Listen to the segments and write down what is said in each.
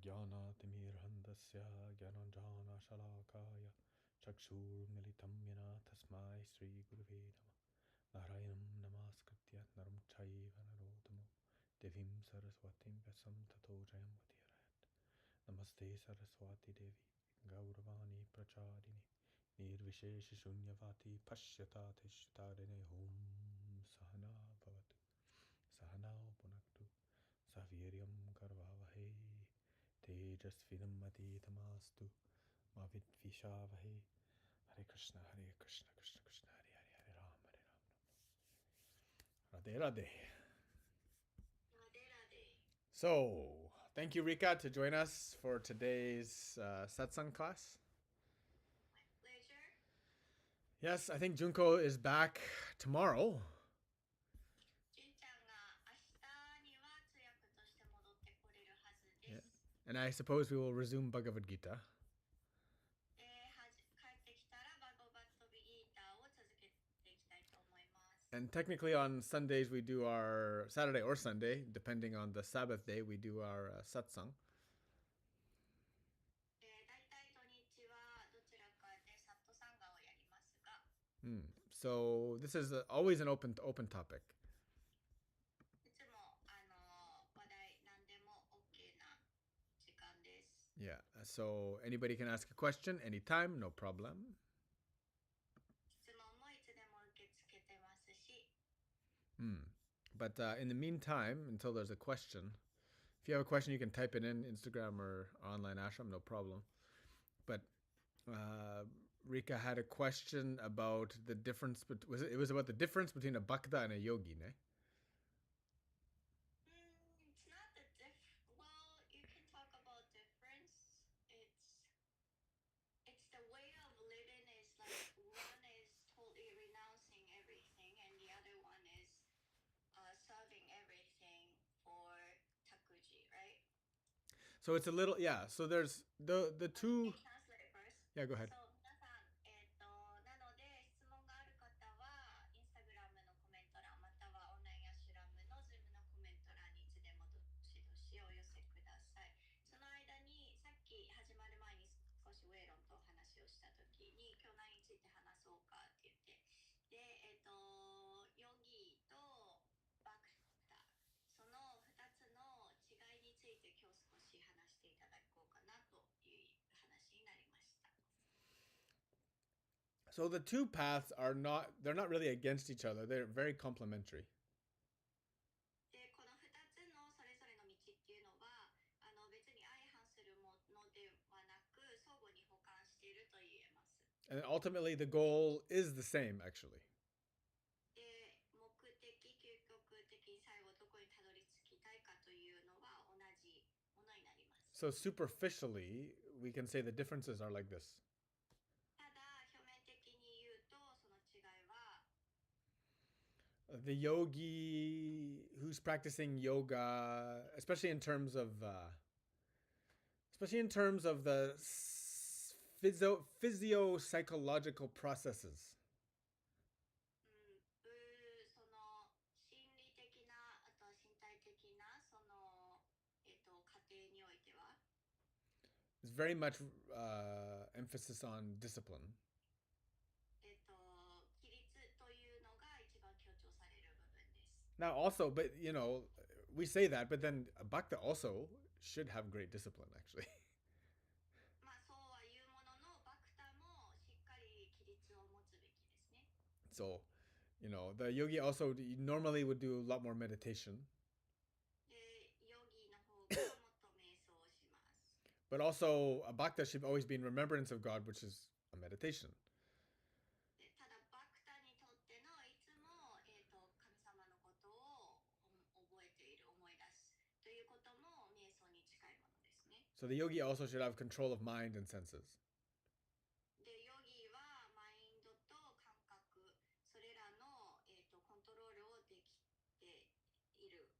Jnanatimirandasya Jnananjana Shalakaya Chakshurmilitam Yena Tasmai Sri Gurave Namah Narayanam Namaskritya Naram Chaiva Narottamo Devim Saraswatim Vyasam Tato Jayam Vatirayat Namaste Saraswati Devi Gauravani Prachadini Nirvishesha Shunyavati Pashyata Tishtarine Hum Sahana Bhavatu Sahana Punaktu Saviryam Karvavahe Tejasvinam Atitamastu Mavidvishavahe Hare Krishna Krishna Krishna Hare Hare Hare Ram Radhe Radhe. So, thank you Rika to join us for today's satsang class. My pleasure. Yes, I think Junko is back tomorrow. Yeah. And I suppose we will resume Bhagavad Gita. And technically on Sundays we do our, Saturday or Sunday, depending on the Sabbath day, we do our satsang. So this is always an open topic. Yeah, so anybody can ask a question anytime, no problem. But in the meantime, until there's a question, if you have a question, you can type it in Instagram or online ashram, no problem. But Rika had a question about the difference. It was about the difference between a bhakta and a yogi, ne? It's not the well, you can talk about difference. It's the way of living is like one is totally renouncing everything, and the other one is serving everything for takuji, right? So it's a little, yeah. So there's the two. Can I translate first? Yeah, go ahead. So 皆さん、なので質問がある方はインスタグラムのコメント欄またはオンラインアシュラムのズームのコメント欄にいつでもどしどしお寄せください。その間にさっき始まる前に少しウェイロンとお話をしたときに今日何について話そうかって言ってで、ヨギとバクタその2つの違いについて今日少し話していただこうかなという話になりました。So the two paths are they're not really against each other. They're very complementary. で、この2つのそれぞれの道っていうのは別に相反するものではなく相互に補完していると言えます。And ultimately the goal is the same, actually. で、目的、究極的に最後どこにたどり着きたいかというのは同じものになります。So superficially, we can say the differences are like this. ただ、表面的に言うとその違いは The yogi who's practicing yoga, especially in terms of the physio-psychological processes. その心理的なあと身体的なその過程においては There's very much emphasis on discipline. 規律というのが一番強調される部分です。 Now also, but we say that, but then bhakta also should have great discipline, actually. まあそうは言うもののバクタもしっかり規律を持つべきですね。 So, the yogi also normally would do a lot more meditation. で、ヨギの方がもっと瞑想をします。 But also, a bhakta should always be in remembrance of God, which is a meditation. で、ただバクタにとってのいつも神様のことを覚えている、思い出すということも瞑想に近いものですね。 So the yogi also should have control of mind and senses. で、ヨギはマインドと感覚、それらのコントロールをできている。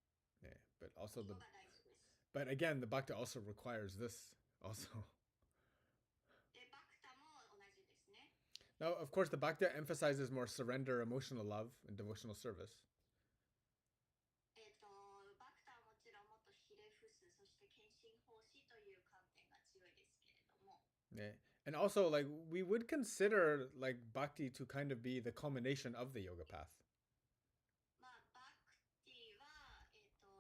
Yeah, but also ことが大事です。 but again, the bhakta also requires this also. で、バクタも同じですね。 Now, of course, the bhakta emphasizes more surrender, emotional love, and devotional service. バクタはもちろんもっとひれ伏す、そして献身信奉しという観点が強いですけれども。Yeah. And also, like, we would consider like bhakti to kind of be the culmination of the yoga path. まあ、バクティは、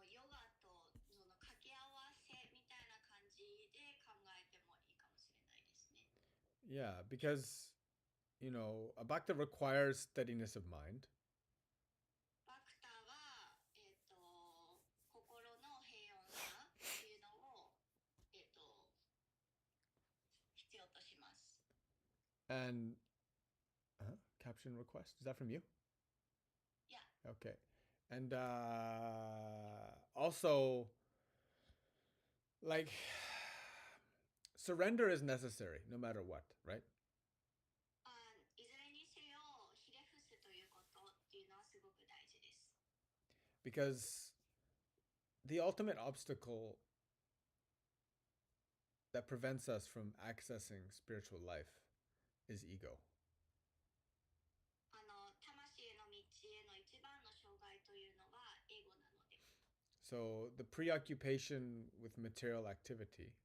ヨガとその掛け合わせみたいな感じで考えてもいいかもしれないですね。Yeah, because, a bhakta requires steadiness of mind. バクタは、心の平穏さっていうのを、必要とします。And caption request, is that from you? Yeah. Okay. And also, like, surrender is necessary no matter what, right? いずれにせよ、ひれ伏すということっていうのはすごく大事です。Because the ultimate obstacle that prevents us from accessing spiritual life is ego. 魂への道への一番の障害というのはエゴなので。So the preoccupation with material activity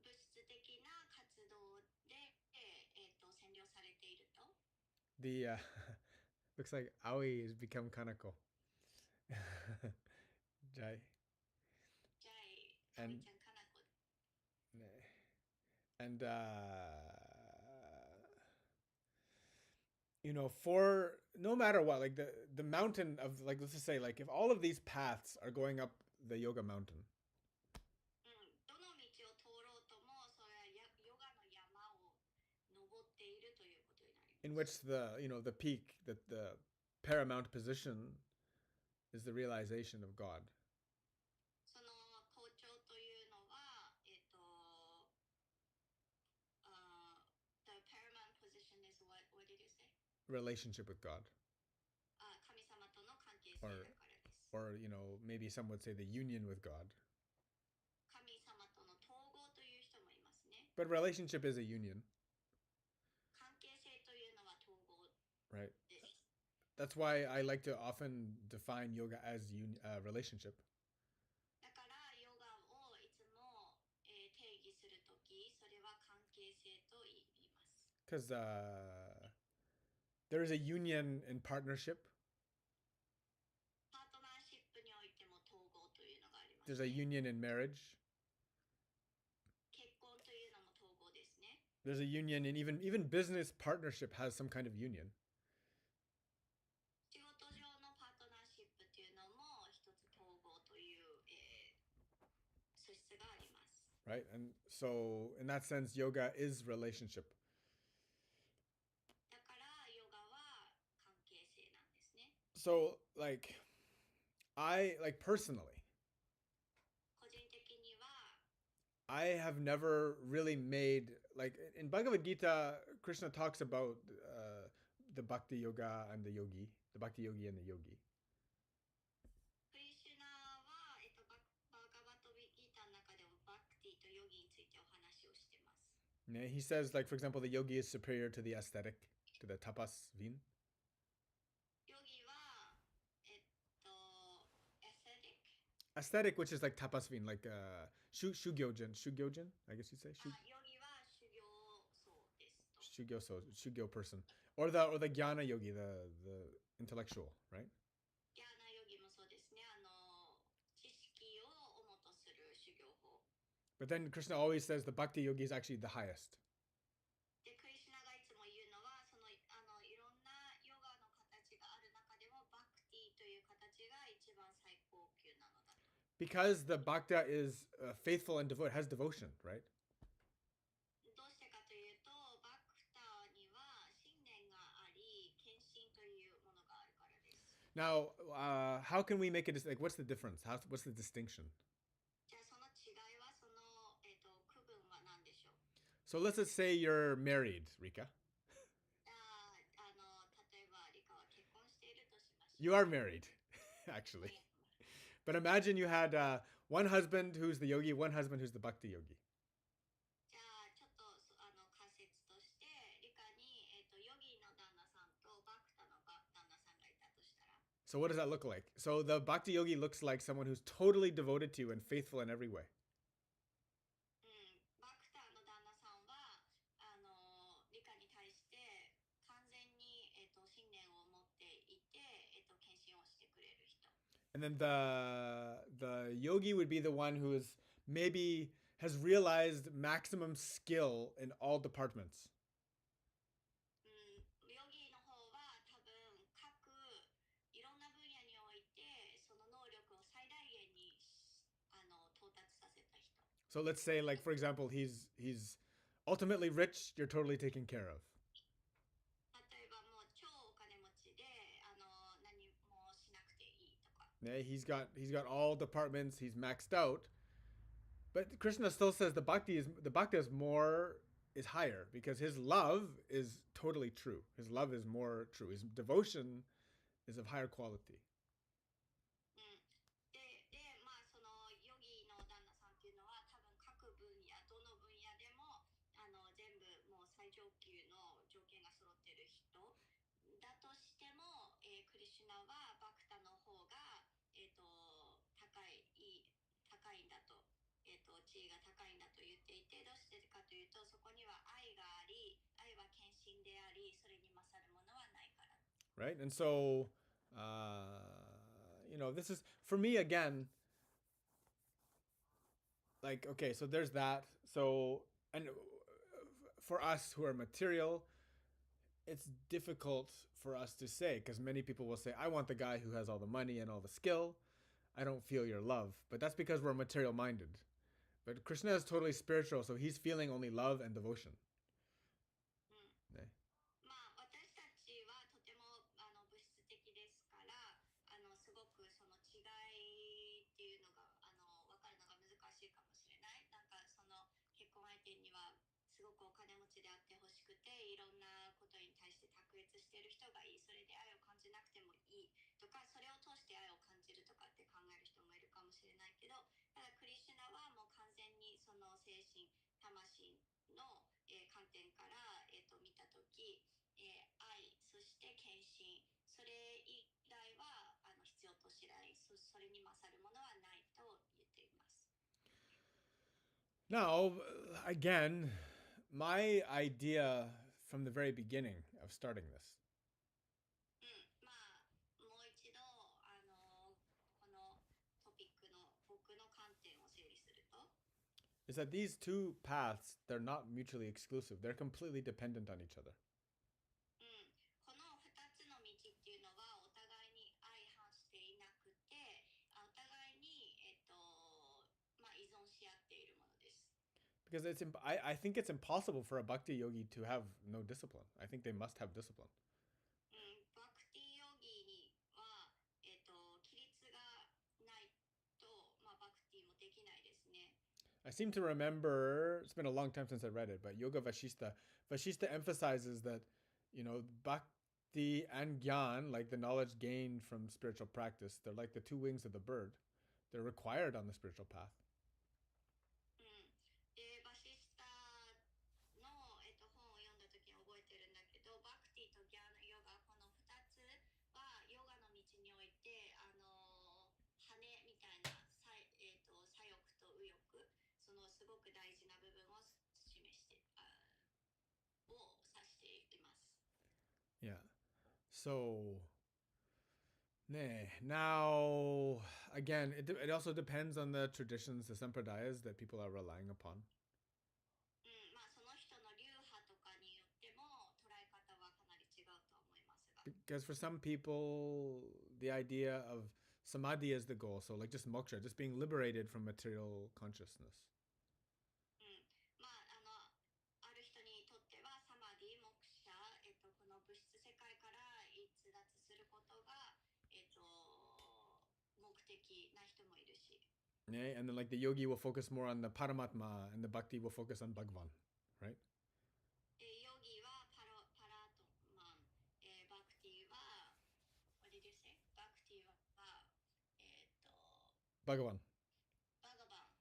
物質的な活動で、占領されていると。the looks like Aoi has become Kanako. Jai. じゃあ、葵ちゃんかなこ。And for no matter what, like the mountain of, like, let's just say, like, if all of these paths are going up the yoga mountain, どの道を通ろうとも、それはヨガの山を登っているということになります。in which the peak, that the paramount position is the realization of God. その校長というのは、the paramount position is what did you say? Relationship with God. 神様との関係性だからです。Or, maybe some would say the union with God. 神様との統合という人もいますね。But relationship is a union. 関係性というのは統合 Right. です。That's why I like to often define yoga as relationship. だからヨガをいつも、定義するとき、それは関係性と言います。Because there is a union in partnership. パートナーシップにおいても統合というのがあります、There's a union in marriage. 結婚というのも統合ですね。There's a union in even business partnership has some kind of union. 仕事上のパートナーシップというのも一つ統合という、素質があります。Right? And so in that sense, yoga is relationship. だからヨガは関係性なんですね。So like personally, 個人的には I have never really made, like, in Bhagavad Gita, Krishna talks about the bhakti yoga and the yogi, the bhakti yogi and the yogi. クリシュナは、バガバットギータの中でもバクティとヨギについてお話をしています。Yeah, he says, like, for example, the yogi is superior to the aesthetic, to the tapas vin. ヨギは、Aesthetic, which is like tapas vin, like shugyojin, I guess you'd say. ヨギは修行僧ですと。Shugyo person. Or the jnana yogi, the intellectual, right? ギャーナヨギもそうですね。知識を主とする修行法。But then Krishna always says the bhakti yogi is actually the highest. で、クリシュナがいつも言うのは、いろんなヨガの形がある中でも、バクティという形が一番最高級なのだと。Because the bhakta is faithful and has devotion, right? どうしてかというと、バクタには信念があり、献身というものがあるからです。Now, how can we make it? Like, what's the difference? What's the distinction? じゃあその違いは、区分は何でしょう。 So let's just say you're married, Rika. 例えば、リカは結婚しているとしましょう。You are married, actually. But imagine you had one husband who's the yogi, one husband who's the bhakti yogi. じゃあちょっと仮説として、リカに、ヨギの旦那さんとバクタの旦那さんがいたとしたら。So what does that look like? So the bhakti yogi looks like someone who's totally devoted to you and faithful in every way. バクターの旦那さんは理科に対して完全に、信念を持っていて、献身をしてくれる人。 And then the yogi would be the one who is maybe has realized maximum skill in all departments. ヨギの方は多分各いろんな分野においてその能力を最大限に到達させた人。 So let's say, like for example, he's ultimately rich. You're totally taken care of. 例えばもう超お金持ちで何もしなくていいとか。Yeah, he's got all departments. He's maxed out. But Krishna still says the bhakti is more is higher because his love is totally true. His love is more true. His devotion is of higher quality. で、まあそのヨギの旦那さんっていうのは多分各分野どの分野でも全部もう最上級の条件が揃ってる人だとしても、クリシュナはバクタの方が、高いんだと、地位が高いんだと言っていて、どうしてかというとそこには愛があり、愛は献身であり、それに勝るものはないから。 Right? And so, this is, for me, again, like, okay, so there's that. So, and for us who are material, it's difficult for us to say because many people will say, I want the guy who has all the money and all the skill. I don't feel your love. But that's because we're material minded. But Krishna is totally spiritual, so he's feeling only love and devotion. まあ私たちはとても物質的ですからすごくその違いっていうのが分かるのが難しいかもしれない。なんかその結婚相手にはすごくお金持ちであってほしくていろんなことに対して卓越している人がいい、それで愛を感じなくてもいいとか、それを通して愛を感じるとかって考える人もいるかもしれないけど、ただクリシュナはもう完全にその精神魂の、観点から、見たとき、愛そして献身、それ以外は必要としない、それに勝るものはないと言っています。 Now, again, my idea from the very beginning of starting this まあもう一度このトピックの僕の観点を整理すると、 is that these two paths, they're not mutually exclusive. They're completely dependent on each other. この2つの道っていうのはお互いに相反していなくて、お互いに、まあ、依存し合っているものです。 Because I think it's impossible for a bhakti yogi to have no discipline. I think they must have discipline. バクティヨギには、規律がないと、まあ、バクティもできないですね。 I seem to remember, it's been a long time since I read it, but Yoga Vashishta emphasizes that, bhakti and gyan, like the knowledge gained from spiritual practice, they're like the two wings of the bird. They're required on the spiritual path. でバシスタの、本を読んだ時に覚えてるんだけど、バクティとギャーのヨガ、この2つはヨガの道において羽みたいな左翼と右翼、そのすごく大事な部分を示してを指しています。 Yeah. So, now, again, it also depends on the traditions, the sampradayas that people are relying upon. まあその人の流派とかによっても捉え方はかなり違うと思いますが、 Because for some people, the idea of samadhi is the goal. So, like just moksha, just being liberated from material consciousness. まあある人にとってはサマディ、モクシャ、この物質世界から逸脱することが、目的な人もいるし、 Yeah, and then like the yogi will focus more on the paramatma and the bhakti will focus on Bhagavan, right? ヨギはパラトマン、バクティは、what did you say? バクティは、Bhagavan. バガバン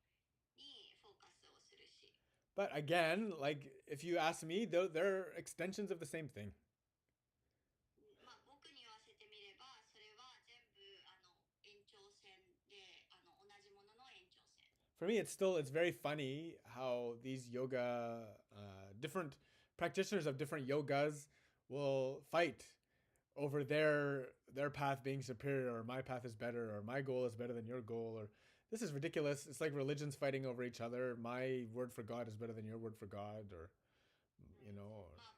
にフォーカスをするし、 But again, like if you ask me, they're extensions of the same thing. まあ僕に言わせてみれば、それは全部 For me, it's very funny how these yoga different practitioners of different yogas will fight over their path being superior, or my path is better, or my goal is better than your goal, or this is ridiculous. It's like religions fighting over each other. My word for God is better than your word for God, or うん、or まあ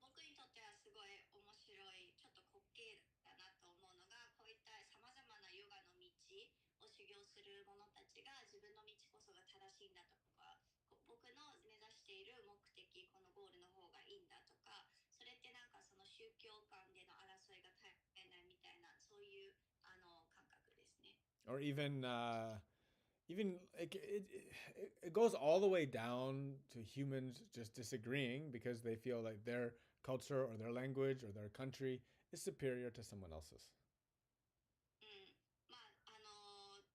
僕にとってはすごい面白いちょっと滑稽だなと思うのがこういったさまざまなヨガの道を修行する者たちが自分の道こそが正しいんだとか僕の目指している目的このゴールの方がいいんだとかそれってなんかその宗教間での争いが絶えないみたいなそういう感覚ですね。or even like it goes all the way down to humans just disagreeing because they feel like their culture or their language or their country is superior to someone else's. うん、まあ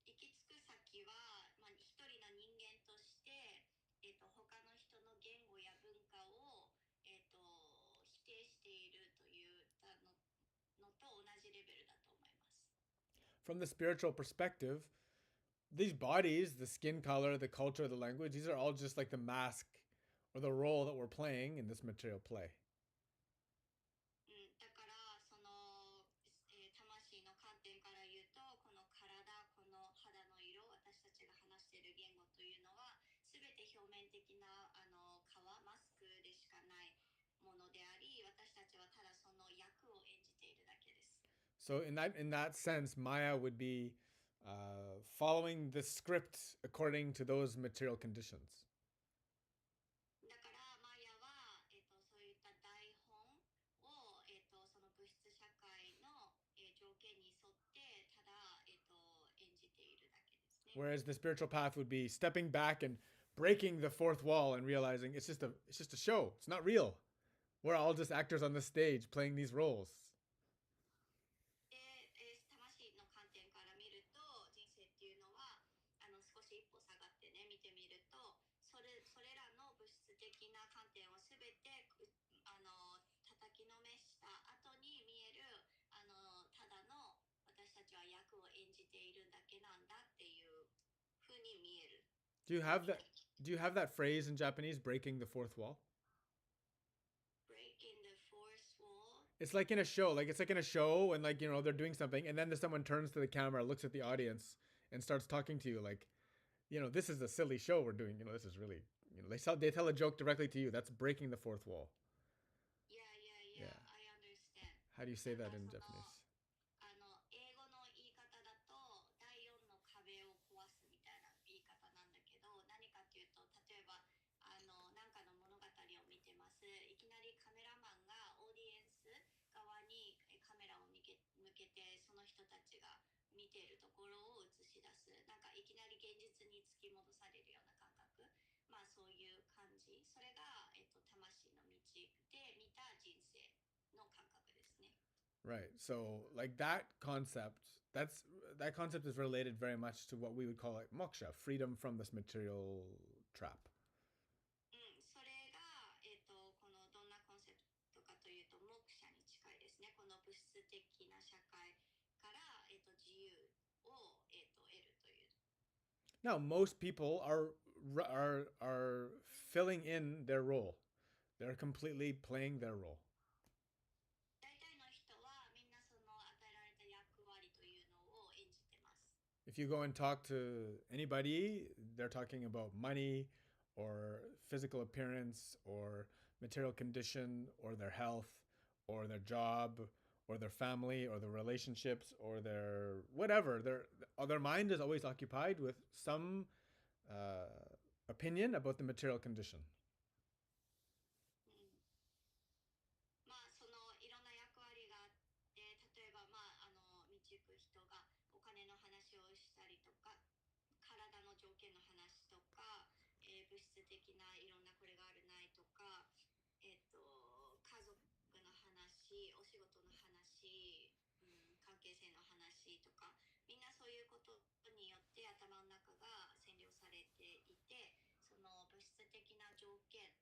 行き着く先は、まあ、一人の人間として、他の人の言語や文化を、否定しているというのと同じレベルだと思います。From the spiritual perspective, these bodies, the skin color, the culture, the language, these are all just like the mask or the role that we're playing in this material play. うん、だからその、魂の観点から言うとこの体この肌の色私たちが話している言語というのは全て表面的な皮マスクでしかないものであり私たちはただその役を演じているだけです。So in that sense, Maya would be following the script according to those material conditions. だからマヤは、そういった台本を、その物質社会の、条件に沿ってただ、演じているだけですね。Whereas the spiritual path would be stepping back and breaking the fourth wall and realizing it's just a show. It's not real. We're all just actors on the stage playing these roles. で、魂の観点から見ると人生っていうのは少し一歩下がってね見てみるとそれらの物質的な観点をすべて叩きのめした後に見えるただの私たちは役を演じているだけなんだっていうふうに見える。Do you have that? Do you have that phrase in Japanese, breaking the fourth wall? Breaking the fourth wall. It's like in a show. Like it's like in a show, and like they're doing something, and then someone turns to the camera, looks at the audience, and starts talking to you. Like, this is a silly show we're doing. This is really, they tell a joke directly to you. That's breaking the fourth wall. Yeah, yeah, Yeah. yeah, I understand. How do you say なん that か in その Japanese? 英語の言い方だと第4の壁を壊すみたいな言い方なんだけど何かっていうと例えばなんかの物語を見てますいきなりカメラマンがオーディエンス側にカメラを向けてその人たちが見ているところを映し出すなんかいきなり現実に突き戻されるような感覚まあそういう感じそれが、魂の道で見た人生の感覚ですね。Right. So like that concept is related very much to what we would call like moksha, freedom from this material trap. うん、それが、このどんなコンセプトかというと、目者に近いですね。この物質的な社会から、自由を、得るという。Now, most people are filling in their role. They're completely playing their role. 大体の人はみんなその与えられた役割というのを演じてます。If you go and talk to anybody, they're talking about money or physical appearance or material condition or their health or their job or their family or their relationships or their whatever. Their mind is always occupied with some opinion about the material condition. うんまあ、そのいろんな役割があって例えば、まあ、道行く人がお金の話をしたりとか体の条件の話とか、物質的ないろんなこれがあるないとか、家族の話お仕事の話、関係性の話とかみんなそういうことによって頭の中が占領されていてその物質的な条件っ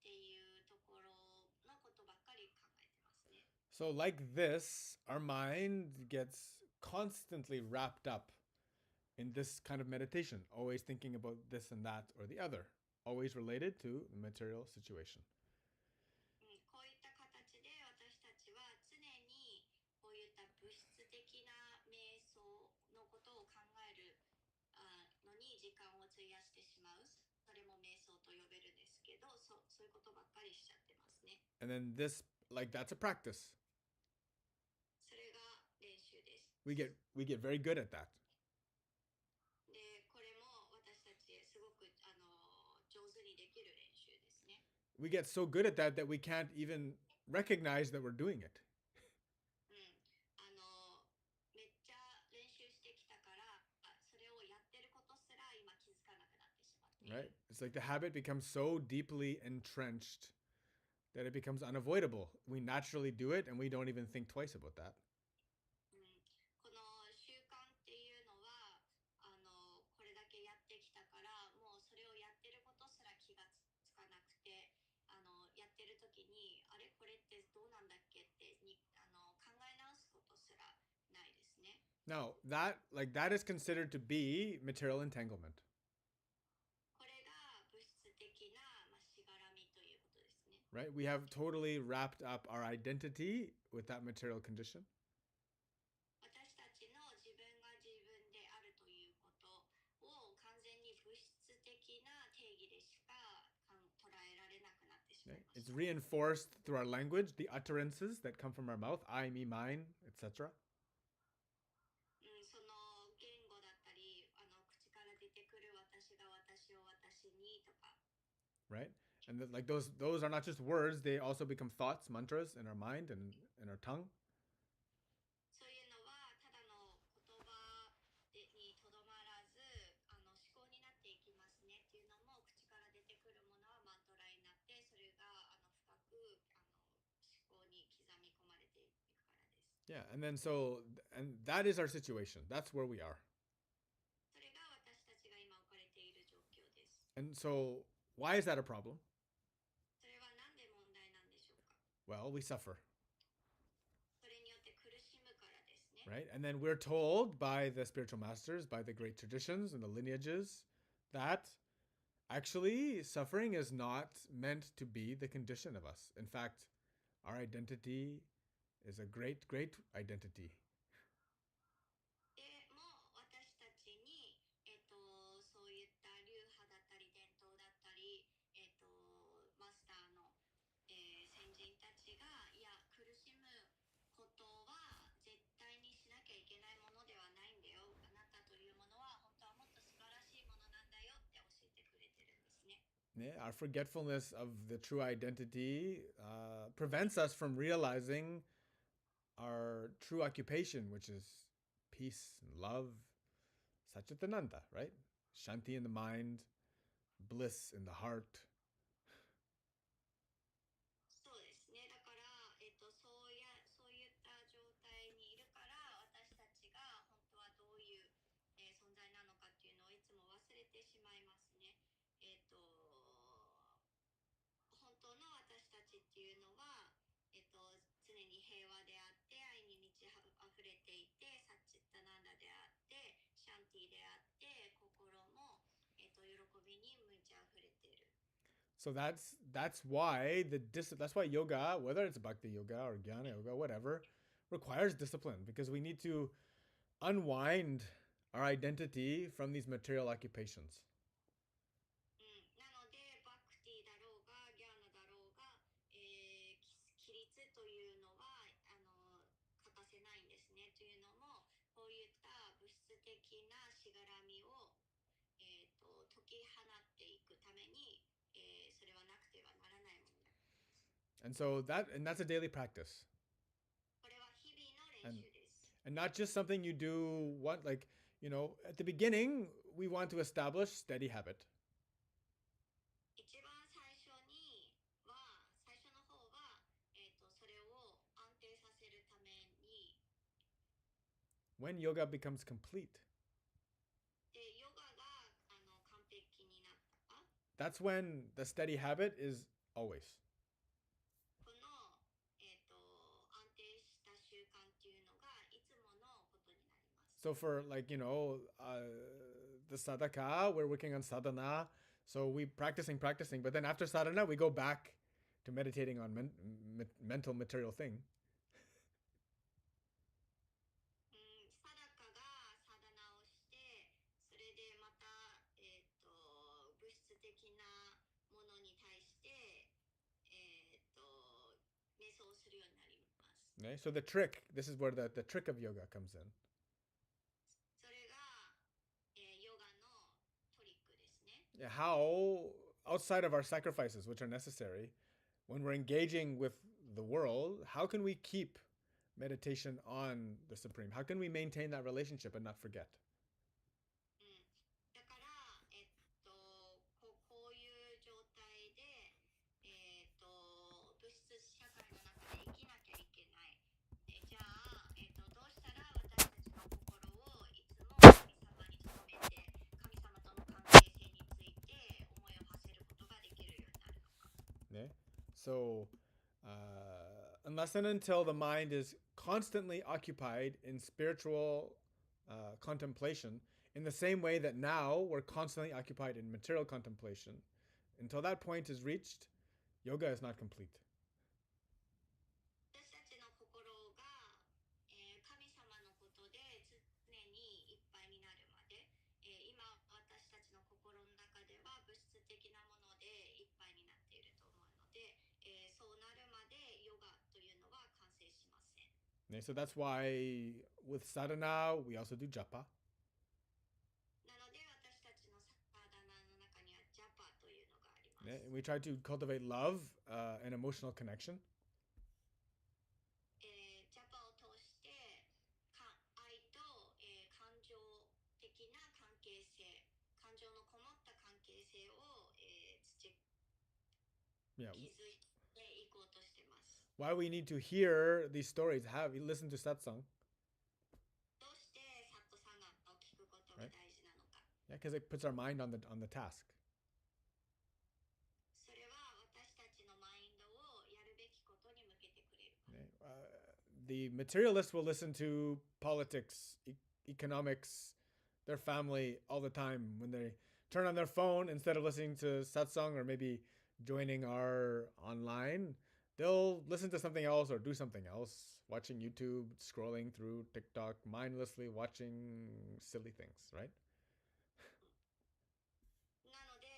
ていうところのことばっかり考えてますね。So, like this, our mind gets constantly wrapped up in this kind of meditation, always thinking about this and that or the other, always related to the material situation. こういった形で私たちは常にこういった物質的な瞑想のことを考えるのに時間を費やしてしまう。それも瞑想と呼べるんですけど、そういうことばっかりしちゃってますね。And then this, like that's a practice. それが練習です。We get very good at that. で、これも私たちすごく上手にできる練習ですね。We get so good at that we can't even recognize that we're doing it. めっちゃ練習してきたから、それをやってることすら今気づかなくなってしまっている。 Right? It's like the habit becomes so deeply entrenched that it becomes unavoidable. We naturally do it and we don't even think twice about that. この習慣っていうのはこれだけやってきたからもうそれをやってることすら気がつかなくてやってる時にあれこれってどうなんだっけって考え直すことすらないですね。 Now, that is considered to be material entanglement. これが物質的な、しがらみということですね。 Right? We have totally wrapped up our identity with that material condition. 私たちの自分が自分であるということを完全に物質的な定義でしか捉えられなくなってしまい Right? まし It's た。 reinforced through our language, the utterances that come from our mouth, I, me, mine, etc. その言語だったり口から出てくる私が私を私にとか、 Right? And like those are not just words, they also become thoughts, mantras in our mind and in our tongue. そういうのはただの言葉にとどまらず思考になっていきますねっていうのも、口から出てくるものはマントラになってそれが深く思考に刻み込まれていくからです。 Yeah, and that is our situation. That's where we are. それが私たちが今置かれている状況です。 And so why is that a problem? それは何で問題なんでしょうか。 Well, we suffer, それによって苦しむからですね。 right? And then we're told by the spiritual masters, by the great traditions and the lineages, that actually suffering is not meant to be the condition of us. In fact, our identity is a great, great identity. でも私たちに、そういった流派だったり伝統だったり、マスターの、先人たちがいや苦しむことは絶対にしなきゃいけないものではないんだよ。あなたというものは本当はもっと素晴らしいものなんだよって教えてくれてるんですね。Yeah, our forgetfulness of the true identity prevents us from realizing our true occupation, which is peace and love, Satchitananda, right? Shanti in the mind, bliss in the heart. そうですね。だから、そういった状態にいるから私たちが本当はどういう、存在なのかっていうのをいつも忘れてしまいますね。本当の私たちっていうのは、常に平和であって愛に満ち溢れていてサッチッタナンダであってシャンティであって心も、喜びに満ち溢れている。 So that's why that's why yoga, whether it's bhakti yoga or jnana yoga, whatever, requires discipline, because we need to unwind our identity from these material occupations. なのでバクティだろうがギャーナだろうが、規律というのは欠かせないんですね。というのもこういった物質的なしがらみを、解き放っていくために、それはなくてはならないものです。 And that's a daily practice. これは日々の練習です。 And not just something you do at the beginning, we want to establish steady habit. 一番最初の方は、それを安定させるために When yoga becomes complete, でヨガが完璧になったか that's when the steady habit is always. この、安定した習慣っていうのがいつものことになります。So for like, the sadhaka, we're working on sadhana. So we practicing, but then after sadhana, we go back to meditating on mental material thing. サダカがサダナをして、それでまた、物質的なものに対して、瞑想をするようになります。Okay? So the trick, this is where the trick of yoga comes in. それが、ヨガのトリックですね。Yeah, how, outside of our sacrifices, which are necessary, when we're engaging with the world, how can we keep meditation on the Supreme? How can we maintain that relationship and not forget? だから、こういう状態で、物質社会の中で生きなきゃいけない。じゃあ、どうしたら私たちの心をいつも神様に留めて、神様との関係性について思いを馳せることができるようになるのか。Okay? So, unless and until the mind is constantly occupied in spiritual contemplation, in the same way that now we're constantly occupied in material contemplation, until that point is reached, yoga is not complete. 私たちの心が、神様のことで常にいっぱいになるまで、今私たちの心の中では物質的なものでいっぱいになっていると思うので、そうなるまでヨガというのは完成しません。Okay, so that's why with sadhana, we also do japa. なので私たちのサーダナの中にはジャパというのがあります。Okay? And we try to cultivate love and emotional connection. ジャパを通して愛と、感情的な関係性、感情のこもった関係性を、Yeah. 築いていこうとしてます。Why we need to hear these stories, listen to satsang. どうしてサットサンガを聞くことが大事なのか。Yeah, because it puts our mind on the task. それは私たちのマインドをやるべきことに向けてくれる。Okay? The materialists will listen to politics, economics, their family all the time when they turn on their phone instead of listening to satsang or maybe joining our online. They'll listen to something else or do something else, watching YouTube, scrolling through TikTok, mindlessly watching silly things, right? なので、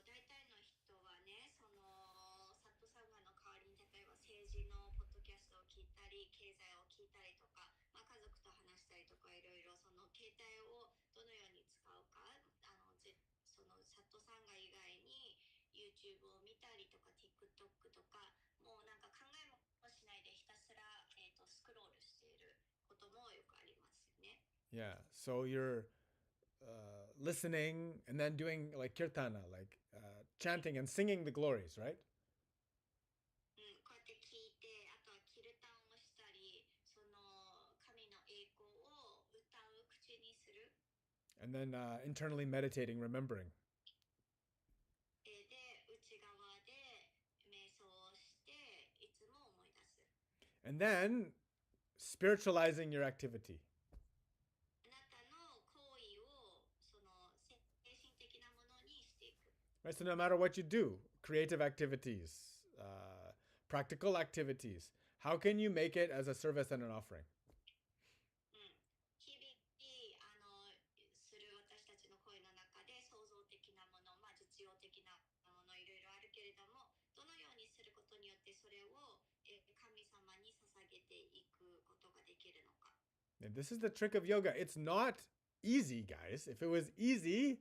大体の人はね、そのサットサンガの代わりに例えば政治のポッドキャストを聞いたり、経済を聞いたりとか、家族と話したりとかいろいろその携帯をどのように使うか、そのサットサンガ以外に YouTube を見たりとか TikTok とか、もうなんか考えもしないでひたすら、スクロールしていることもよくありますよね。Yeah. So you're listening and then doing like kirtana, like chanting and singing the glories, right? こうやって聞いて、あとはキルタンをしたり、その神の栄光を歌う口にする。And then internally meditating, remembering. で、内側で瞑想をして、いつも思い出す。And then spiritualizing your activity. あなたの行為をその精神的なものにしていく。Right? So no matter what you do, creative activities, practical activities, how can you make it as a service and an offering? 日々する私たちの声の中で創造的なもの、実用的なものいろいろあるけれども、どのようにすることによってそれを神様に捧げていくことができるのか。And this is the trick of yoga. It's not easy, guys. If it was easy,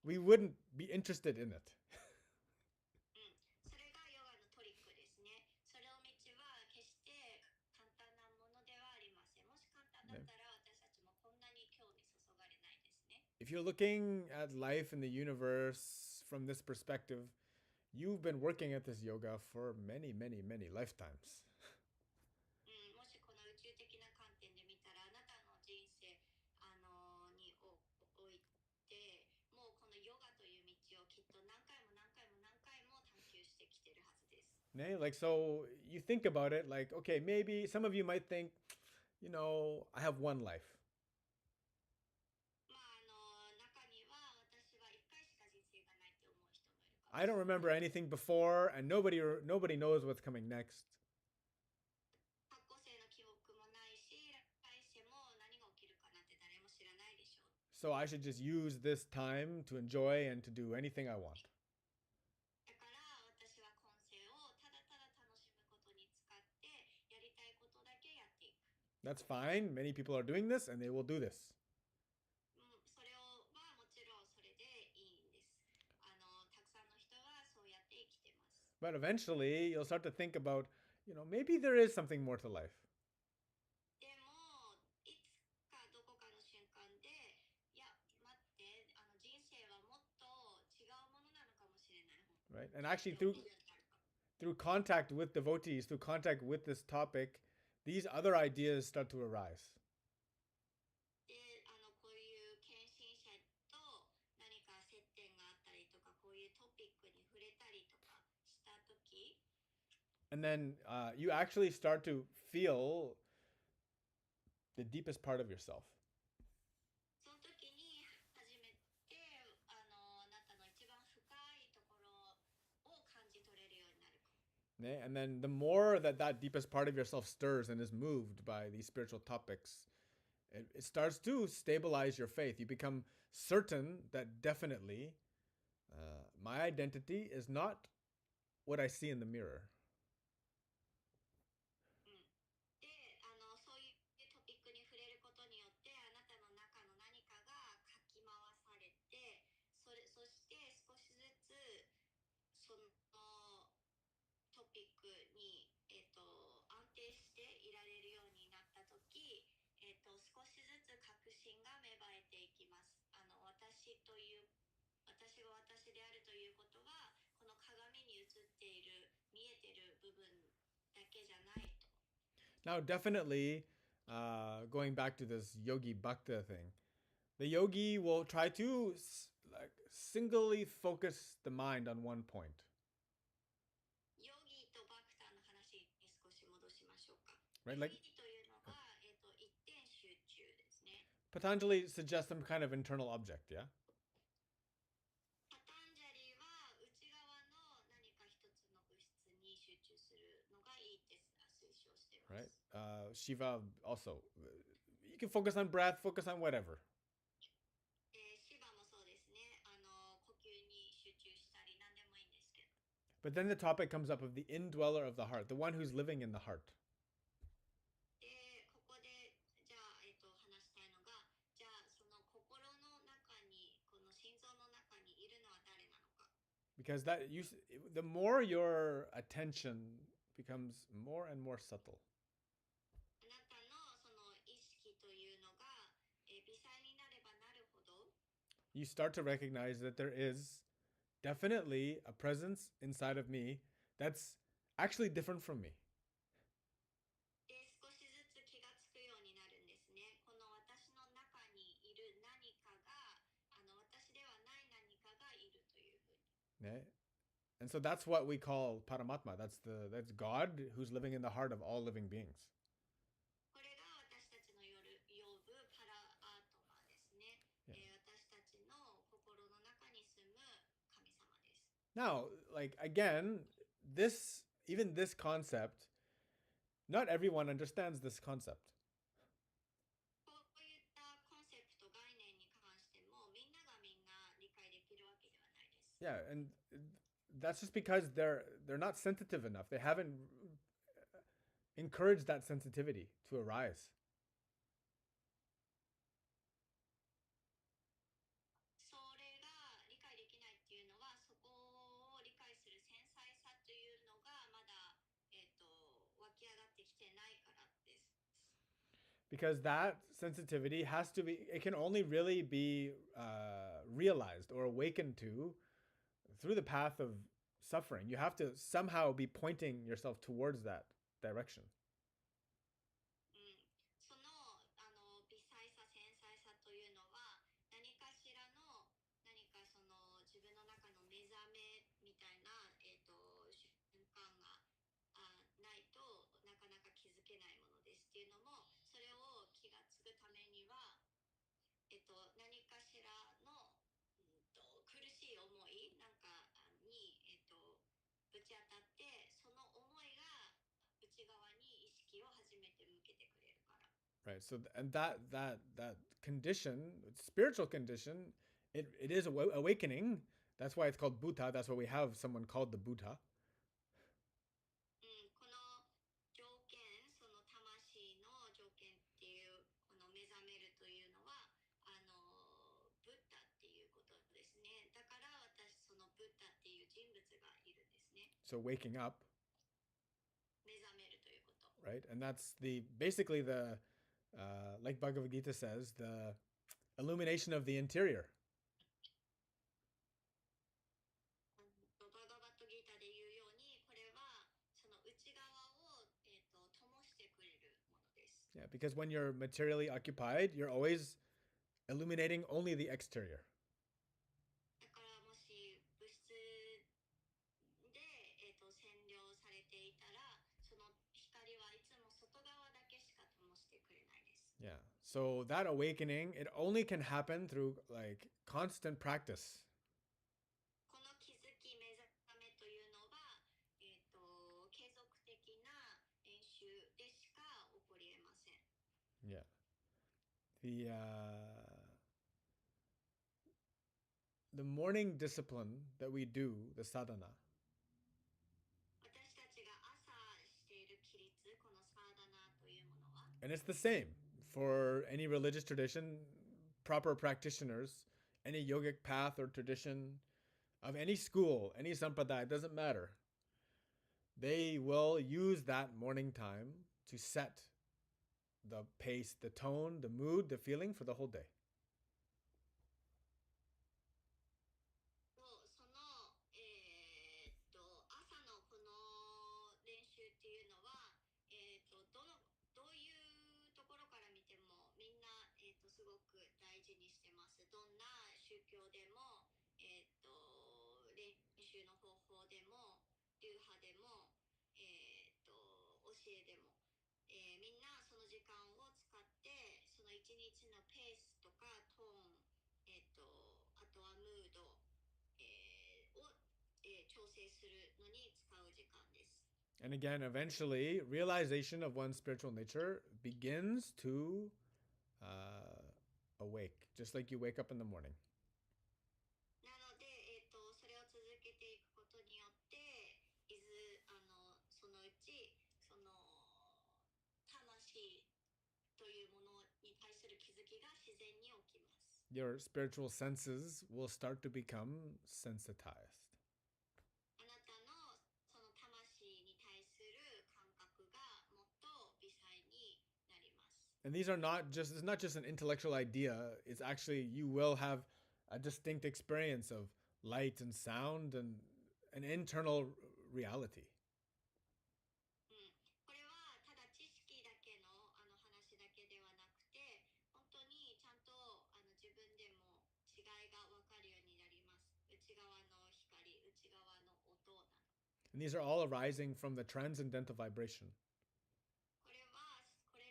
we wouldn't be interested in it. それがヨガのトリックですね。それの道は決して簡単なものではありません。もし簡単だったら私たちもこんなに興味注がれないですね。If you're looking at life in the universe from this perspective, you've been working at this yoga for many, many, many lifetimes. もしこの宇宙的な観点で見たら、あなたの人生において、もうこのヨガという道をきっと何回も何回も何回も探求してきているはずです。Like, so you think about it like, okay, maybe some of you might think, I have one life. I don't remember anything before, and nobody knows what's coming next. 過去世の記憶もないし、来世も何が起きるかなんて誰も知らないでしょう。So I should just use this time to enjoy and to do anything I want. だから私は今世をただただ楽しむことに使ってやりたいことだけやっていく。That's fine. Many people are doing this, and they will do this. それはもちろんそれでいいんです。たくさんの人はそうやって生きてます。But eventually, you'll start to think about, maybe there is something more to life. でもいつかどこかの瞬間で、いや待って、人生はもっと違うものなのかもしれない。Right? And actually, through contact with devotees, through contact with this topic, these other ideas start to arise. で、こういう献身者と何か接点があったりとか、こういうトピックに触れたりとかしたとき、And then you actually start to feel the deepest part of yourself. その時に初めてあなたの一番深いところを感じ取れるようになるかも。Okay? And then the more that deepest part of yourself stirs and is moved by these spiritual topics, it starts to stabilize your faith. You become certain that definitely my identity is not what I see in the mirror. で、そういうトピックに触れることによってあなたの中の何かがかき回されて、そして少しずつそのトピックに、安定していられるようになったとき、少しずつ確信が芽生えていきます。私が私であるということはこの鏡に映っている見えている部分だけじゃないと。Now, definitely, going back to this yogi bhakta thing, the yogi will try to singly focus the mind on one point. ヨギとバクターの話に少し戻しましょうか。Right? ヨ Like ギというのが、一点集中ですね。 Patanjali suggests some kind of internal object, yeah? パタンジャリーは内側の何か一つの物質に集中するのがいいって推奨していま Right? す。Shiva also. You can focus on breath, focus on whatever. シバもそうですね。呼吸に集中したり何でもいいんですけど。 But then the topic comes up of the indweller of the heart, the one who's living in the heart. で、ここでじゃあ、話したいのが、じゃあその心の中に、この心臓の中にいるのは誰なのか。 Because the more your attention becomes more and more subtle. あなたのその意識というのが、微細になればなるほど、 You start to recognize that there is definitely a presence inside of me that's actually different from me. で少しずつ気がつくようになるんですね。この私の中にいる何かが、私ではない何かがいるというふうに。Okay? And so that's what we call Paramatma. That's God who's living in the heart of all living beings. これが私たちの呼ぶパラアートマですね。私たちの心の中に住む神様です。 Now, like again, even this concept, not everyone understands this concept. こういったコンセプト概念に関してもみんながみんな理解できるわけではないです。 Yeah, and that's just because they're not sensitive enough. They haven't encouraged that sensitivity to arise. それが理解できないっていうのは、そこを理解する繊細さというのがまだ、湧き上がってきてないからです。 Because that sensitivity it can only really be realized or awakened to through the path of suffering. You have to somehow be pointing yourself towards that direction. その、微細さ、繊細さというのは何かしらのその自分の中の目覚めみたいな、瞬間がないとなかなか気づけないものですっていうのも、それを気がつくためには、何かしらの、苦しい思いなんかに、内側に意識を初めて向けてくれるから。Right. So and that condition, spiritual condition, it is awakening. That's why it's called Buddha. That's why we have someone called the Buddha. この条件、その魂の条件っていうこの目覚めるというのはブッダっていうことですね。だから私そのブッダっていう人物がいるんですね。So waking up. 目覚めるということ。Right, and that's basically the like Bhagavad Gita says, the illumination of the interior. バガバットギータで言うように、これはその内側を灯してくれるものです。Yeah, because when you're materially occupied, you're always illuminating only the exterior. だからもし物質で、占領されていたら、その光はいつも外側だけしか灯してくれないです。Yeah. So that awakening, it only can happen through like constant practice. この気づき目覚めというのは、継続的な練習でしか起こり得ません。Yeah. The morning discipline that we do, the sadhana. 私たちが朝している規律、このサーダナというものは、 And it's the same for any religious tradition, proper practitioners, any yogic path or tradition of any school, any sampradaya, it doesn't matter. They will use that morning time to set the pace, the tone, the mood, the feeling for the whole day. その、朝のこの練習っていうのは、どういうところから見てもみんな、すごく大事にしてます。どんな宗教でも、練習の方法でも、流派でも、教えでも、みんなその時間を使ってその一日のペースとかトーン、あとはムード、を、調整するのに使う時間です。And again, eventually, realization of one's spiritual nature begins to awake, just like you wake up in the morning. なので、それを続けていくことによってそのうちその魂というものに対する気づきが自然に起きます。Your spiritual senses will start to become sensitized. あなたのその魂に対する感覚がもっと微細になります。And these are not just, it's not just an intellectual idea. It's actually, you will have a distinct experience of light and sound and an internal reality. これはただ知識だけの話だけではなくて、本当にちゃんと自分でも違いが分かるようになります。内側の光、内側の音など。And these are all arising from the transcendental vibration. これ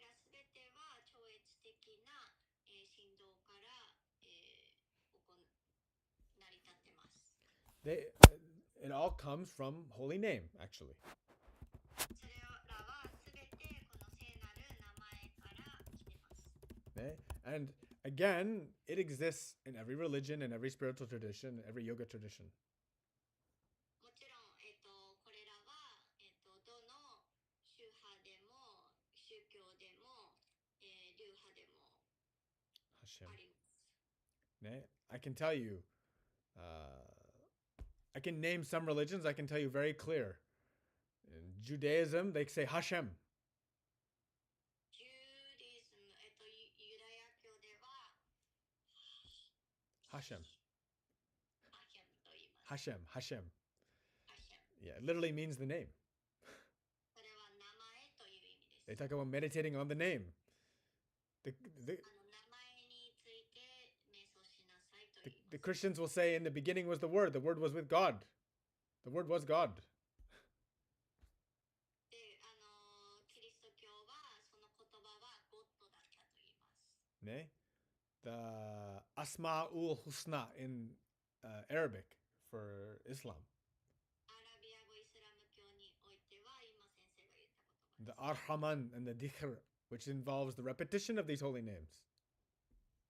らすべては超越的な、振動から、成り立ってます。It all comes from holy name, actually. それらはすべてこの聖なる名前から来てます。Okay? And again, it exists in every religion, in every spiritual tradition, every yoga tradition. もちろん、これらは、どの宗派でも宗教でも、流派でも Hashem. あります。Okay? I can tell you, I can name some religions, I can tell you very clear. In Judaism, they say Hashem. ジュディズム、ユダヤ教では Hashem. アヘムと言います。 Hashem. Hashem. アヘム。 Yeah, it literally means the name. それは名前という意味です。 They talk about meditating on the name. The, 名前について瞑想しなさいと言います。 the Christians will say, in the beginning was the Word was with God. The Word was God. で、キリスト教はその言葉はゴッドだったと言います。 Ne? The Asma'ul Husna in Arabic for Islam. アラビア語イスラム教においては今先生が言った言葉 The Arhaman and the Dikr, which involves the repetition of these holy names.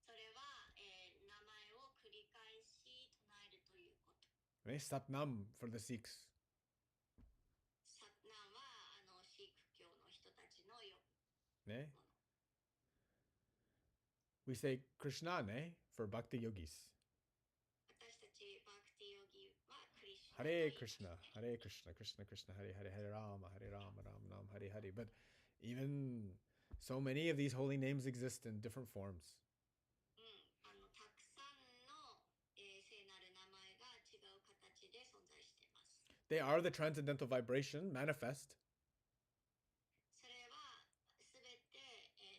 それは、名前を繰り返し唱えるということ。Satnam for the Sikhs. サッナンはシーク教の人たちの呼ぶもの。We say Krishna for Bhakti Yogis. 私たちバクティヨギはクリシュナ Hare と言います Krishna, ね。 Hare Krishna, Krishna Krishna, Hare Hare, Hare Rama, Hare Rama, Ram Ram, Hare Hare. But even so many of these holy names exist in different forms. たくさんの、聖なる名前が違う形で存在しています。 They are the transcendental vibration manifest. それはすべて、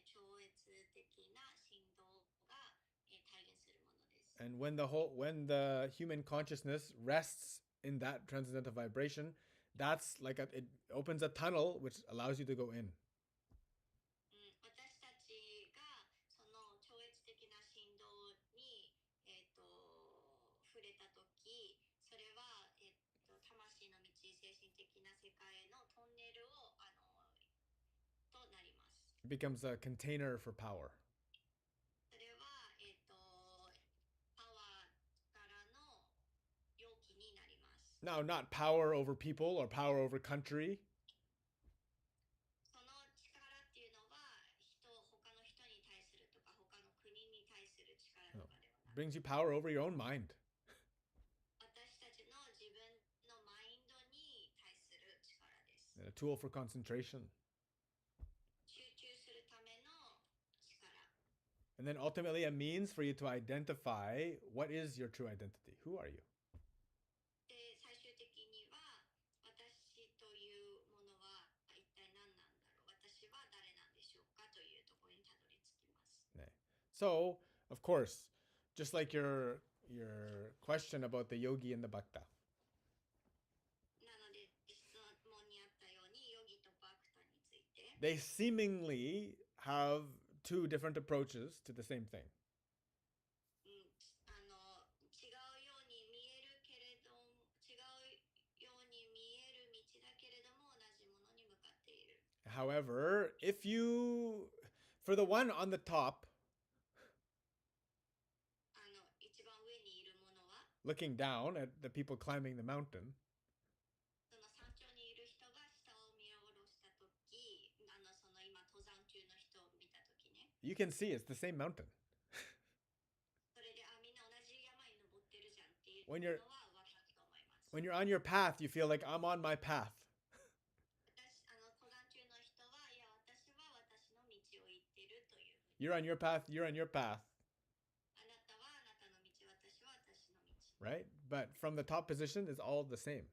超越的な振動が、体現するものです。 And when the human consciousness rests in that transcendental vibration, that's like it opens a tunnel which allows you to go in. 私たちがその超越的な振動に、触れたとき、それは、魂の道、精神的な世界へのトンネルをとなります。It becomes a container for power. それは、パワーからの容器になります。 Now, not power over people or power over country. その力っていうのは他の人に対するとか他の国に対する力とかではなく、 Brings you power over your own mind. 私たちの自分のマインドに対する力です。 And a tool for concentration. 集中するための力。 And then ultimately a means for you to identify what is your true identity. Who are you? で、最終的には私というものは一体何なんだろう、私は誰なんでしょうかというところにたどり着きます。 So, of course, just like your question about the yogi and the bhakta. なので質問にあったようにヨギとバクタについて、 They seemingly have two different approaches to the same thing. 違うように見えるけれど違うように見える道だけれども同じものに向かっている。 However, for the one on the top, 一番上にいるものは looking down at the people climbing the mountain, その山頂にいる人が下を見下ろしたとき、その今登山中の人を見たときね、 you can see it's the same mountain. それでみんな同じ山に登ってるじゃんっていう When の you're は分かると思います。 when you're on your path, you feel like I'm on my path. 登山中の人は、いや、私は私の道を行ってるというふうに。 You're on your path, you're on your path, あなたはあなたの道、私は私の道。 right? But from the top position is all the same.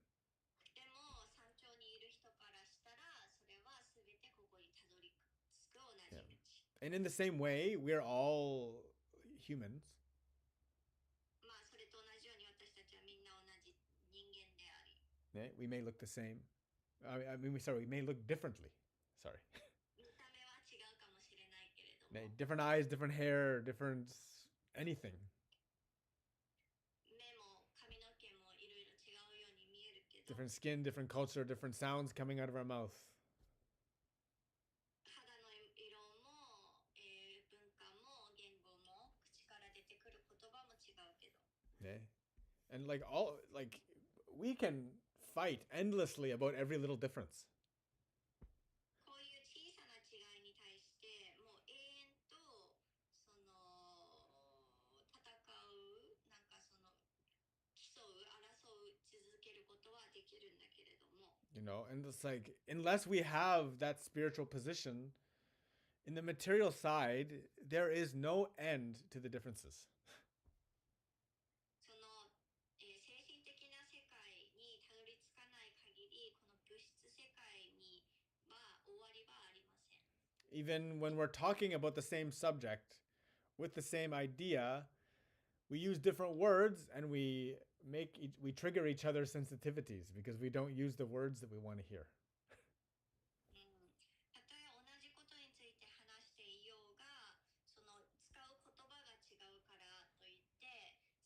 でも山頂にいる人からしたら、それはすべてここにたどり着く同じ道。 And in the same way, we're all humans. それと同じように私たちはみんな同じ人間であり、 We may look the same. We may look differently. Sorry. 見た目は違うかもしれないけれども、 Different eyes, different hair, different anything. 目も髪の毛もいろいろ違うように見えるけど、 Different skin, different culture, different sounds coming out of our mouth. 肌の色も、文化も言語も口から出てくる言葉も違うけど、 And we can fight endlessly about every little difference. こういう小さな違いに対してもう永遠とその戦う、なんかその競う、争う続けることはできるんだけれども、 And it's like, unless we have that spiritual position, in the material side, there is no end to the differences. その、精神的な世界にたどり着かない限り、この物質世界には終わりはありません。 Even when we're talking about the same subject with the same idea, we use different words and we trigger each other's sensitivities because we don't use the words that we want to hear. たとえ同じことについて話していようが、その使う言葉が違うからといって、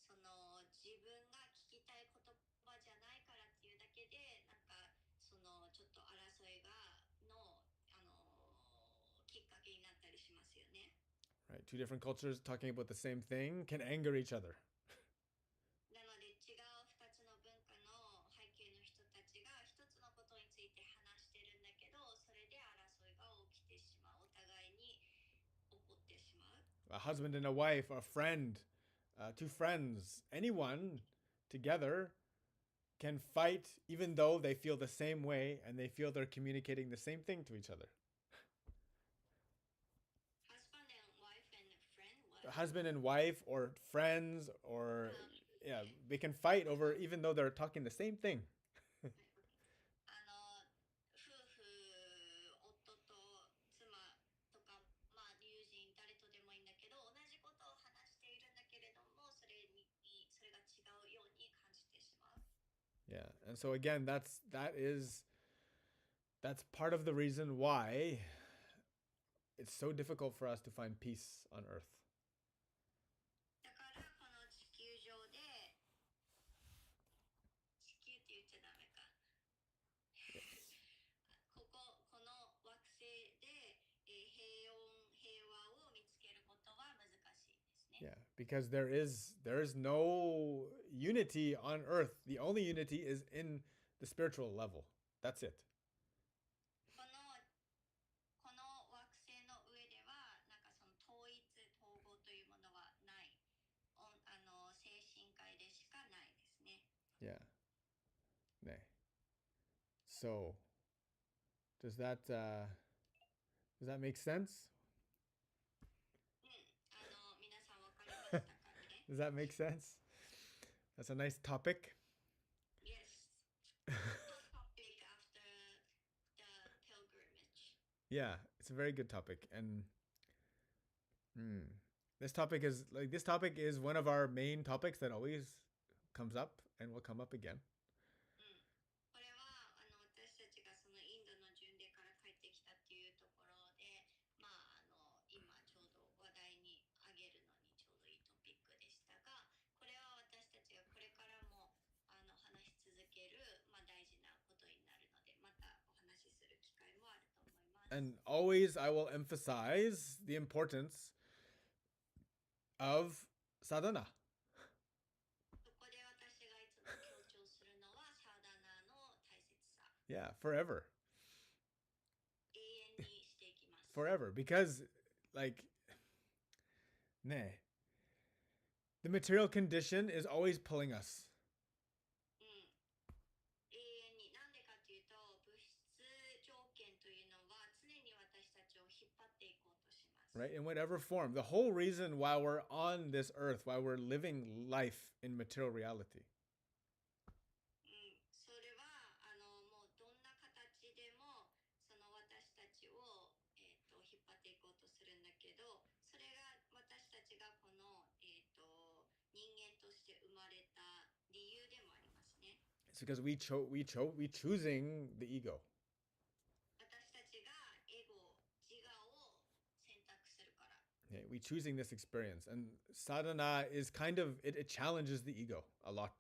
その自分が聞きたい言葉じゃないからっていうだけで、なんかそのちょっと争いのしますよね。 Right? Two different cultures talking about the same thing can anger each other. なので違う2つの文化の背景の人たちが1つのことについて話してるんだけど、それで争いが起きてしまう、お互いに怒ってしまう。 A husband and a wife, a friend, two friends, anyone together can fight even though they feel the same way and they feel they're communicating the same thing to each other. Husband and wife and friend, what? The husband and wife or friends or yeah, they can fight over even though they're talking the same thing. 夫婦、夫と妻とか、友人、誰とでもいいんだけど、同じことを話しているんだけれども、それが違うように感じてしまう。Yeah, and so again, that's part of the reason why it's so difficult for us to find peace on earth. だからこの地球上で、地球って言っちゃダメか。この惑星で、平和を見つけることは難しいですね。 Yeah, because there is no unity on earth. The only unity is in the spiritual level. That's it. この惑星の上ではなんかその統一統合というものはない。精神界でしかないですね。 Yeah. Nay. So, does that make sense? 皆さんわかりましたかね？ Does that make sense? That's a nice topic. Yes. Topic after the pilgrimage. Yeah, it's a very good topic, and this topic is one of our main topics that always comes up and will come up again. これは私たちがそのインドの巡礼から帰ってきたっていうところで、今ちょうど話題にあげるのにちょうどいいトピックでしたが、これは私たちがこれからも話し続ける、大事なことになるので、またお話しする機会もあると思います。And always I will emphasize the importance of sadhana. そこで私がいつも強調するのはサーダナの大切さ。 Yeah, forever. 永遠にしていきます。 Forever. Because, like, the material condition is always pulling us. 永遠になんでかというと、物質条件というのは常に私たちを引っ張っていこうとします。 Right? In whatever form. The whole reason why we're on this earth, why we're living life in material reality. それはもうどんな形でもその私たちを、引っ張っていこうとするんだけど、それが私たちがこの、人間として生まれた理由でもありますね。 It's because we choosing the ego. 私たちがエゴ、自我を選択するから。 Okay? We choosing this experience. And sadhana is kind of, it challenges the ego a lot.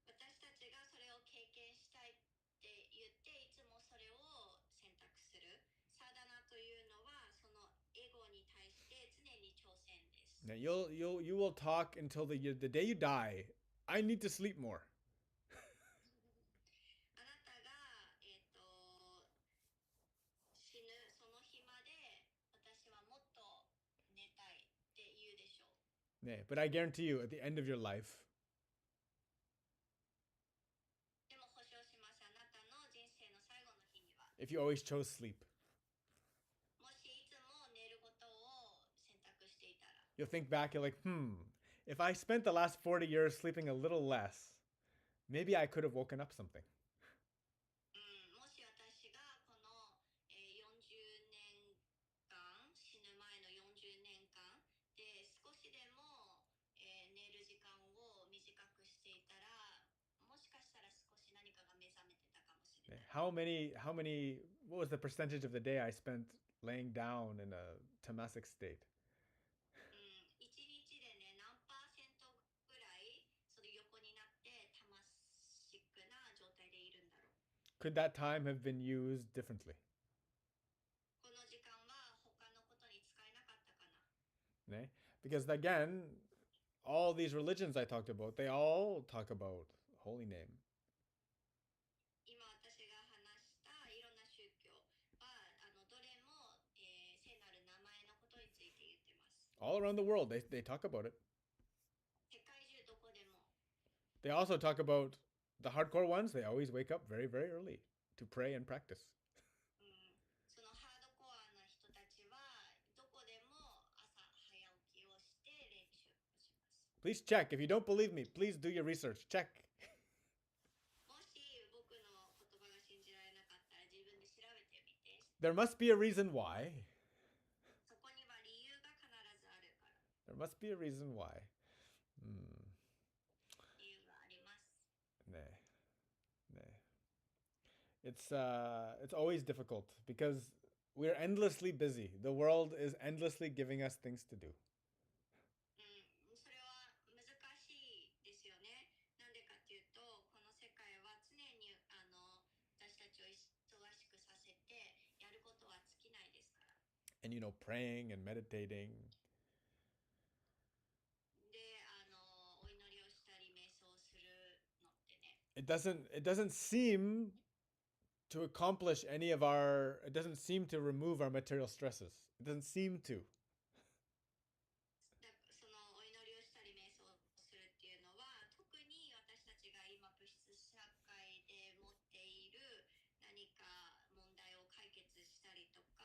私たちがそれを経験したいって言っていつもそれを選択する。サーダナというのはそのエゴに対して常に挑戦です。 Now you will talk until the day you die. I need to sleep more. あなたが、死ぬその日まで私はもっと寝たいって言うでしょう。 But I guarantee you, at the end of your life, でも保証します。あなたの人生の最後の日には、 if you always chose sleep, もしいつも寝ることを選択していたら、 you'll think back, you're like, if I spent the last 40 years sleeping a little less, maybe I could have woken up something. もし私がこの、40年間、死ぬ前の40年間で少しでも、寝る時間を短くしていたら、もしかしたら少し何かが目覚めてたかもしれない。 How many, what was the percentage of the day I spent laying down in a tamasic state? 1日でね、何パーセントぐらいそれ横になってタマシックな状態でいるんだろう。 Could that time have been used differently? この時間は Because again, all these religions I talked about, they all talk about holy name. 今私が話したいろんな宗教はどれも、聖なる名前のことについて言ってます。All around the world, they talk about it. 世界中どこでも。They also talk about the hardcore ones. They always wake up very, very early to pray and practice. そのハードコアな人たちはどこでも朝早起きをして練習をします。Please check. If you don't believe me, please do your research. Check. もし僕の言葉が信じられなかったら自分で調べてみて。There must be a reason why. そこには理由が必ずあるから。There must be a reason why. 理由があります。Nay. It's always difficult because we're endlessly busy. The world is endlessly giving us things to do. それは難しいですよね。なんでかっていうと、この世界は常に私たちを忙しくさせてやることは尽きないですから。And praying and meditating. で、お祈りをしたり瞑想するのってね。It doesn't seem to accomplish any of our. It doesn't seem to remove our material stresses. It doesn't seem to. そのお祈りをしたり瞑想するっていうのは、特に私たちが今物質社会で持っている何か問題を解決したりとか、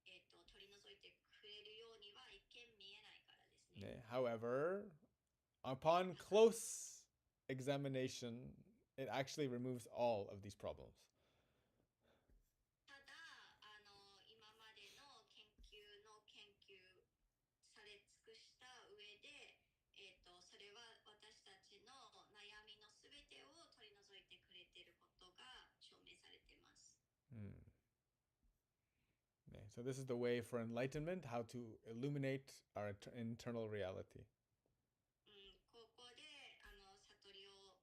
取り除いてくれるようには一見見えないからですね。However, upon close examination, it actually removes all of these problems. ただ今までの研究され尽くした上で、それは私たちの悩みのすべてを取り除いてくれていることが証明されています。So this is the way for enlightenment, how to illuminate our internal reality. ここで悟りを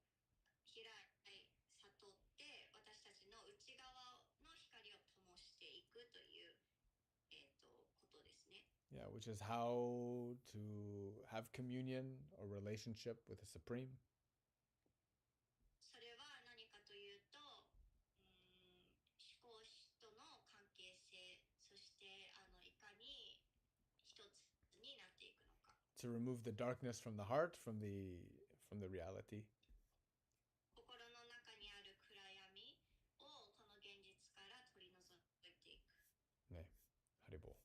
悟って私たちの内側の光を灯していくという、ことですね。Yeah, which is how to have communion or relationship with the Supreme. それは何かというと、思考主との関係性、そしていかに一つになっていくのか。To remove the darkness from the heart, from the reality. 心の中にある暗闇をこの現実から取り除いていく。ね、Haribo.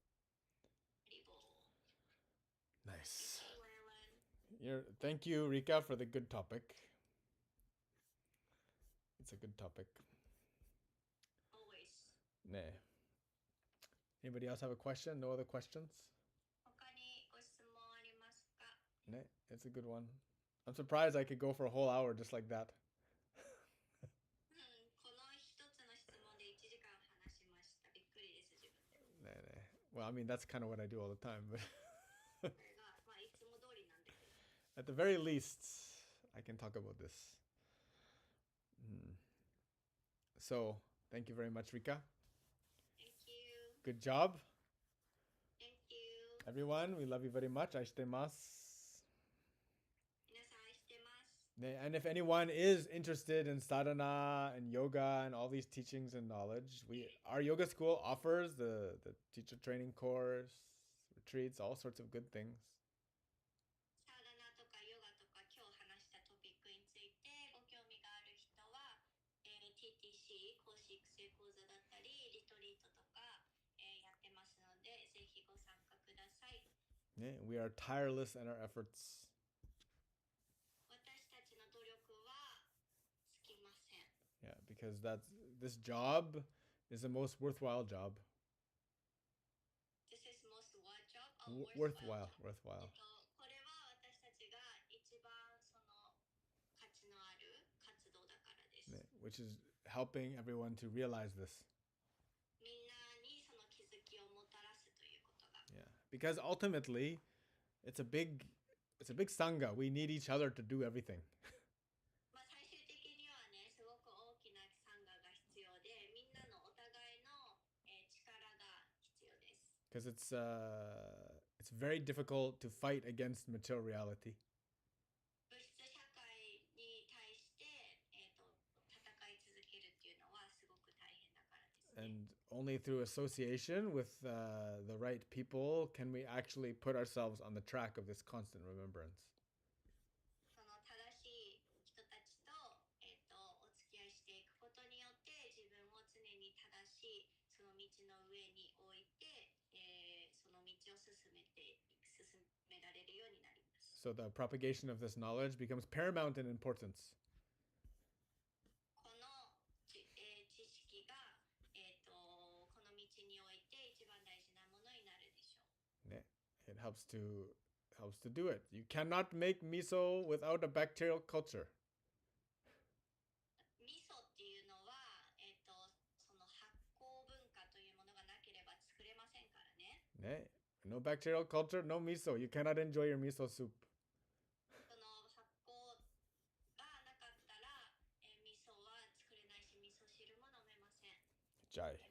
Nice. Thank you, Rika, for the good topic. It's a good topic. Always. Nah. Anybody else have a question? No other questions? 他にご質問ありますか? Nah, it's a good one. I'm surprised I could go for a whole hour just like that. この一つの質問で1時間話しました。びっくりです、自分で。Nah. Well, I mean, that's kind of what I do all the time, but それが、いつも通りなんだけど。at the very least, I can talk about this. So, thank you very much, Rika. Thank you. Good job. Thank you. Everyone, we love you very much. Aishitemasu. 皆さん愛してます。And if anyone is interested in sadhana and yoga and all these teachings and knowledge, our yoga school offers the teacher training course, retreats, all sorts of good things. サウナとかヨガとか今日話したトピックについてご興味がある人は、TTC 講師育成講座だったりリトリートとか、やってますのでぜひご参加ください。Yeah, we are tireless in our efforts. 私たちの努力は尽きません。Yeah, because this job is the most worthwhile job. This is most what job? Worthwhile. これは私たちが一番その価値のある活動だからです。Which is helping everyone to realize this. みんなにその気づきをもたらすということが。Yeah, because ultimately, it's a big Sangha. We need each other to do everything. 最終的にはね、すごく大きなサンガが必要で、みんなのお互いの、力が必要です。Because it's it's very difficult to fight against material reality. 物質社会に対して、戦い続けるっていうのはすごく大変だからですね。 And only through association with the right people can we actually put ourselves on the track of this constant remembrance. その正しい人たちと、お付き合いしていくことによって自分を常に正しいその道の上に置いて、その道を進められるようになります。 So the propagation of this knowledge becomes paramount in importance. この知識が、この道において一番大事なものになるでしょう。 Yeah, it helps to do it. You cannot make miso without a bacterial culture. 味噌っていうのは、その発酵文化というものがなければ作れませんからね。 Yeah. No bacterial culture, no miso. You cannot enjoy your miso soup. その発酵がなかったら、味噌は作れないし味噌汁も飲めません。Jai.